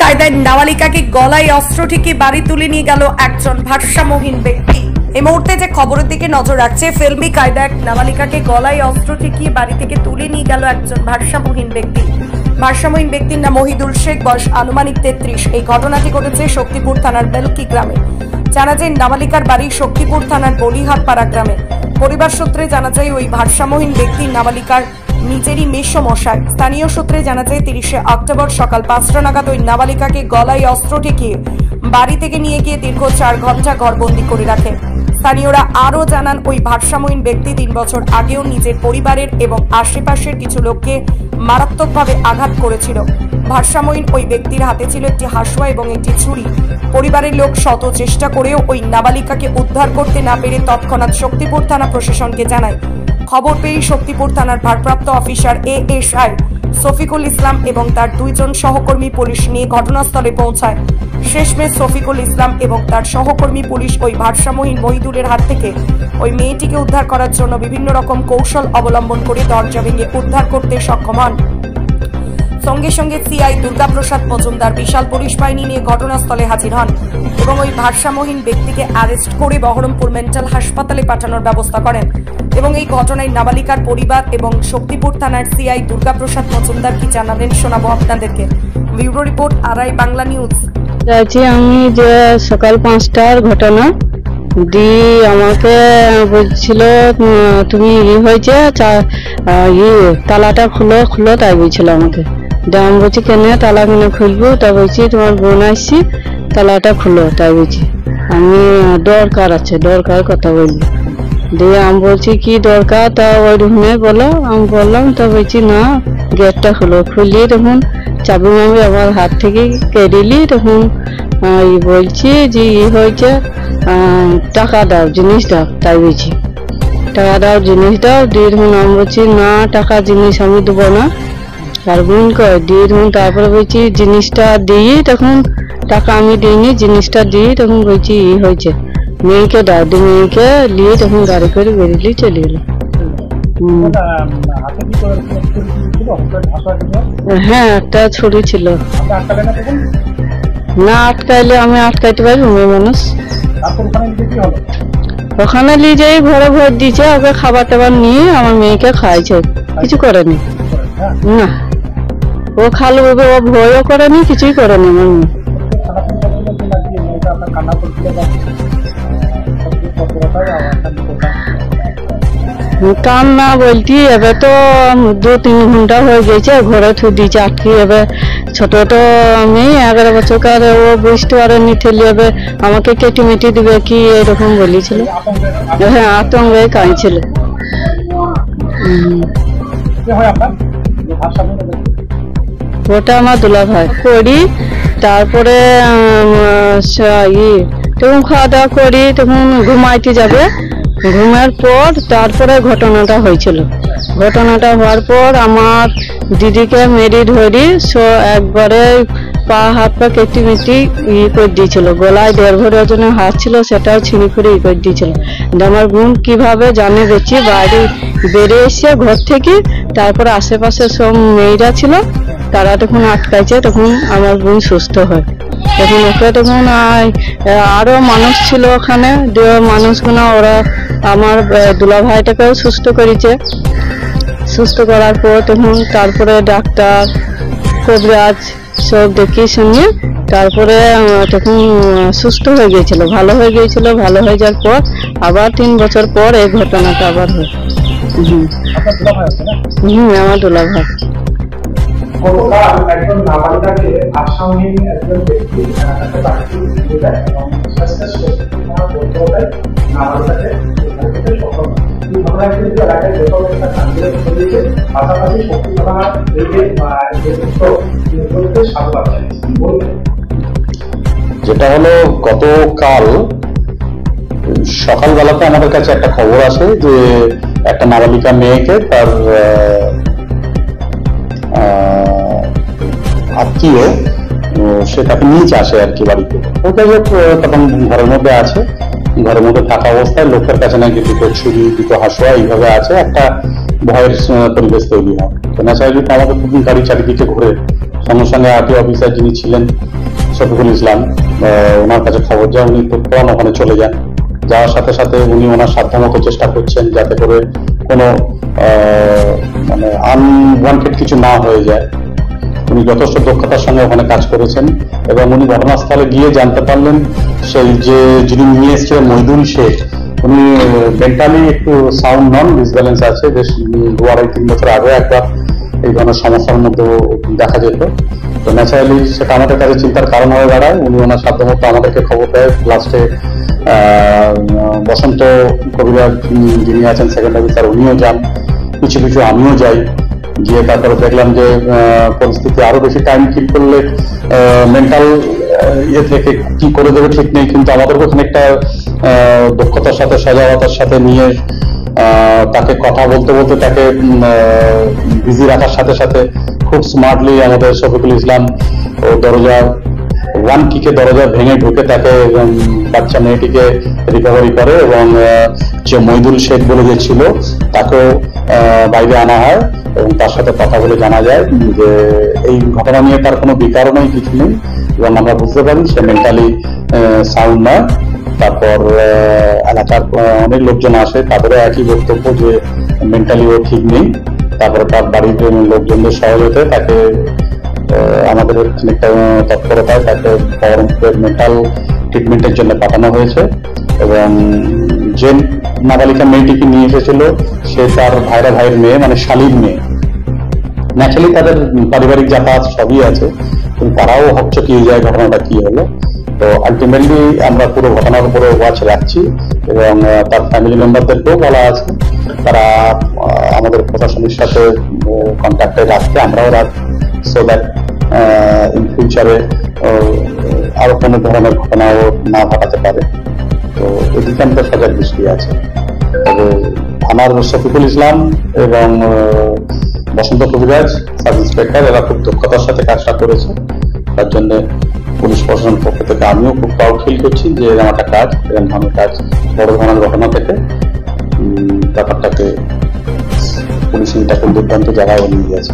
কায়দায় নাবালিকাকে গলায় অস্ত্র ঠেকিয়ে বাড়ি তুলে নিয়ে গেল একজন ভারসাম্যহীন ব্যক্তি। এই মুহূর্তে যে খবরের দিকে নজর রাখছে, ফিল্মি কায়দায় নাবালিকাকে গলায় অস্ত্র ঠেকিয়ে বাড়ি থেকে তুলে নিয়ে গেল একজন ভারসাম্যহীন ব্যক্তি। ভারসাম্যহীন ব্যক্তির নাম মহিদুল শেখ, বয়স আনুমানিক 33। এই ঘটনাটি ঘটেছে শক্তিপুর থানার বেলকি গ্রামে। জানা যায় নাবালিকার বাড়ি শক্তিপুর থানার বলিহাটপাড়া গ্রামে। পরিবার সূত্রে জানা যায় ওই ভারসাম্যহীন ব্যক্তি নাবালিকার নিজেরই মেসমশাই। স্থানীয় সূত্রে জানা যায় 30শে অক্টোবর সকাল 5টা নাগাদ ওই নাবালিকাকে গলায় অস্ত্র ঠেকিয়ে বাড়ি থেকে নিয়ে গিয়ে দীর্ঘ 4 ঘন্টা ঘরবন্দি করে রাখে। স্থানীয়রা আরও জানান, ওই ভারসাম্যহীন ব্যক্তি 3 বছর আগেও নিজের পরিবারের এবং আশেপাশের কিছু লোককে মারাত্মকভাবে আঘাত করেছিল। ভারসাম্যহীন ওই ব্যক্তির হাতে ছিল একটি হাসুয়া এবং একটি ছুরি। পরিবারের লোক শত চেষ্টা করেও ওই নাবালিকাকে উদ্ধার করতে না পেরে তৎক্ষণাৎ শক্তিপুর থানা প্রশাসনকে জানায়। খবর পেয়ে শক্তিপুর থানার ভারপ্রাপ্ত অফিসার এএসআই শফিকুল ইসলাম এবং তার 2 জন সহকর্মী পুলিশ নিয়ে ঘটনাস্থলে পৌঁছায়। শেষমেশ শফিকুল ইসলাম এবং তার সহকর্মী পুলিশ ওই ভারসাম্যহীন মহিদুলের হাত থেকে ওই মেয়েটিকে উদ্ধার করার জন্য বিভিন্ন রকম কৌশল অবলম্বন করে দরজা ভেঙে উদ্ধার করতে সক্ষম হন। সঙ্গে সঙ্গে সিআই দুর্গাপ্রসাদ মজুমদার বিশাল পুলিশ বাহিনী নিয়ে ঘটনাস্থলে হাজির হন এবং ওই ভারসাম্যহীন ব্যক্তিকে অ্যারেস্ট করে বহরমপুর মেন্টাল হাসপাতালে পাঠানোর ব্যবস্থা করেন। এবং এই ঘটনায় নাবালিকার পরিবার এবং শক্তিপুর থানার সিআই দুর্গাপ্রসাদ মজুমদার কি জানালেন শোনাবো আপনাদেরকে। Bureau report RI Bangla news. আমি যে সকাল 5টার ঘটনা আমাকে বলছিল তুমি হয়েছে তালাটা খুলো তাই বলছিল আমাকে। আমি বলছি কেন তালা কেন খুলবো? তা বলছি তোমার বোন আসছি, তালাটা খুলো তাই বলছি। আমি দরকার কথা বলবো। দিয়ে আমি বলছি কি দরকার? তা ওই রুমে বলো। আমি বললাম, তা বলছি না গেটটা খুলি তখন চাবি মামি আমার হাত থেকে কেড়িলি। তখন বলছি যে হয়েছে টাকা দাও, জিনিস দাও তাই বলছি। টাকা দাও, জিনিস দাও। দিয়ে তখন আমি বলছি না টাকা জিনিস আমি দেবো না। আর বোন কয় দিয়ে তখন তারপরে বলছি জিনিসটা দিই, তখন টাকা আমি দিইনি, জিনিসটা দিই। তখন বলছি হয়েছে মেয়েকে দাও। দিয়ে মেয়েকে নিয়ে তখন গাড়ি করে বেরিয়ে চলে গেল। হ্যাঁ একটা ছুরি ছিল। না আটকাইলে আমি আটকাইতে পারি, মেয়ে মানুষ। ওখানে নিয়ে যাই ঘরে ভোট দিয়েছে, ওকে খাবার টাবার নিয়ে আমার মেয়েকে খাইছে, কিছু করেনি। না ও খালো, ও ভয়ও করেনি, কিছুই করেনি আমার মেয়ে। কান্না বলছি এবার তো 2-3 ঘন্টা হয়ে গেছে, ঘরে থু দিয়েছে আটকে। এবার ছোট তো মেয়ে 11 বছরকার, ও বুঝতে পারেনি ঠেলে এবার আমাকে কেটে মেটে দিবে কি এরকম বলেছিল। হ্যাঁ আতঙ্কে কাঁদছিল। ওটা আমার দুলাভাই করি। তারপরে তখন খাওয়া দাওয়া করি, তখন ঘুমাইতে যাবে। ঘুমের পর তারপরে ঘটনাটা হয়েছিল। ঘটনাটা হওয়ার পর আমার দিদিকে মেরি ধরি একবারে পা হাত পা কেটে মেটি করে দিয়েছিল। গলায় 1.5 ভরি ওজনের হাত ছিল, সেটাও ছিঁড়ি করে করে দিয়েছিল। আমার বোন কিভাবে জানে দেখছি বাড়ি বেরিয়ে এসছে ঘর থেকে। তারপরে আশেপাশে সব মেয়েরা ছিল, তারা তখন আটকাইছে। তখন আমার বোন সুস্থ হয়। তখন ওকে তখন আরো মানুষ ছিল ওখানে, মানুষগুলো ওরা আমার দুলাভাইটাকেও সুস্থ করেছে। সুস্থ করার পর তখন তারপরে ডাক্তার কবিরাজ সব দেখিয়ে শুনিয়ে তারপরে তখন সুস্থ হয়ে গিয়েছিল, ভালো হয়ে গিয়েছিল। ভালো হয়ে যাওয়ার পর আবার 3 বছর পর এই ঘটনাটা আবার হয়। আমার দুলাভাই। একজন নাবালিকাকে ভারসাম্যহীন একজন ব্যক্তি যেটা হলো গতকাল সকালবেলাতে আমাদের কাছে একটা খবর আসে যে একটা নাবালিকা মেয়েকে তার আত্মীয় সে তাকে নিচে আসে আর কি বাড়িতে। ওটা তখন ঘরের মধ্যে আছে, ঘরের মধ্যে থাকা অবস্থায় লোকের কাছে নাকি 2টো ছুরি 2টো হাসুয়া এইভাবে আছে, একটা ভয়ের পরিবেশ তৈরি হয়। নেশায় যদি আমাদের গাড়ি চারিদিকে ঘুরে সঙ্গে সঙ্গে আরটি অফিসার যিনি ছিলেন শফিকুল ইসলাম, ওনার কাছে খবর যায়, উনি তুরন্ত ওখানে চলে যান। যাওয়ার সাথে সাথে উনি ওনার সাধ্যমতো চেষ্টা করছেন যাতে করে কোনো মানে আনওয়ান্টেড কিছু না হয়ে যায়। উনি যথেষ্ট দক্ষতার সঙ্গে ওখানে কাজ করেছেন এবং উনি ঘটনাস্থলে গিয়ে জানতে পারলেন সেই যে যিনি নিয়ে এসেছিলেন মহিদুল শেখ, উনি মেন্টালি একটু সাউন্ড নন, ডিসব্যালেন্স আছে। বেশ 2-2.5-3 বছর আগে একবার এই ধরনের সমস্যার মধ্যে দেখা যেত। তো ন্যাচারালি সেটা আমাদের কাছে চিন্তার কারণ হয়ে দাঁড়ায়। উনি ওনার সাধ্যমতো আমাদেরকে খবর দেয়। লাস্টে বসন্ত কবিরাজ যিনি আছেন সেকেন্ড অফিসার, উনিও যান, কিছু কিছু আমিও যাই। গিয়ে তারপরে দেখলাম যে পরিস্থিতি আরো বেশি টাইম কিল করলে মেন্টাল ইয়ে থেকে কি করে দেবে ঠিক নেই, কিন্তু আমাদেরকে খানিকটা দক্ষতার সাথে সজাগতার সাথে নিয়ে তাকে কথা বলতে বলতে তাকে বিজি রাখার সাথে সাথে খুব স্মার্টলি আমাদের শফিকুল ইসলাম ও দরজা ওয়ান কিকে দরজা ভেঙে ঢুকে তাকে বাচ্চা মেয়েটিকে রিকভারি করে এবং যে মহিদুল শেখ বলে যে ছিল তাকেও বাইরে আনা হয় এবং তার সাথে কথা বলে জানা যায় যে এই ঘটনা নিয়ে তার কোনো বিকারও নেই, কিছু নেই এবং আমরা বুঝতে পারি সে মেন্টালি সাউন্ড নয়। তারপর এলাকার অনেক লোকজন আসে, তাদেরও একই বক্তব্য যে মেন্টালি ও ঠিক নেই। তারপরে তার বাড়ির লোকজনদের সহযোগিতায় তাকে আমাদের খানিকটা তৎপরতায় তাকে বহরমপুরের মেন্টাল ট্রিটমেন্টের জন্য পাঠানো হয়েছে এবং যে নাবালিকা মেয়েটিকে নিয়ে এসেছিল সে তার ভাইয়ের মেয়ে, মানে শালীর মেয়ে। ন্যাচারালি তাদের পারিবারিক যাতায়াত সবই আছে, কিন্তু তারাও হকচকিয়ে যায় ঘটনাটা কি হলো। তো আলটিমেটলি আমরা পুরো ঘটনার উপরে ওয়াচ রাখছি এবং তার ফ্যামিলি মেম্বারদেরকেও বলা আছে তারা আমাদের প্রশাসনের সাথে কন্ট্যাক্টে রাখতে, আমরাও রাখছি, সো দ্যাট ইন ফিউচারে আরো কোনো ধরনের ঘটনাও না ঘটাতে পারে। তো এদিকে আমাদের সজাগ দৃষ্টি আছে। তবে আমার শফিকুল ইসলাম এবং বসন্ত কবিরাজ সাব ইন্সপেক্টর এরা খুব দক্ষতার সাথে কাজটা করেছে। তার জন্য পুলিশ প্রশাসনের পক্ষ থেকে আমিও খুব প্রাউড ফিল করছি যে এরকম একটা কাজ, এরকম ধরনের কাজ বড় ধরনের ঘটনা থেকে ব্যাপারটাকে পুলিশিংটাকে দুর্দান্ত জায়গায় নিয়ে গেছে।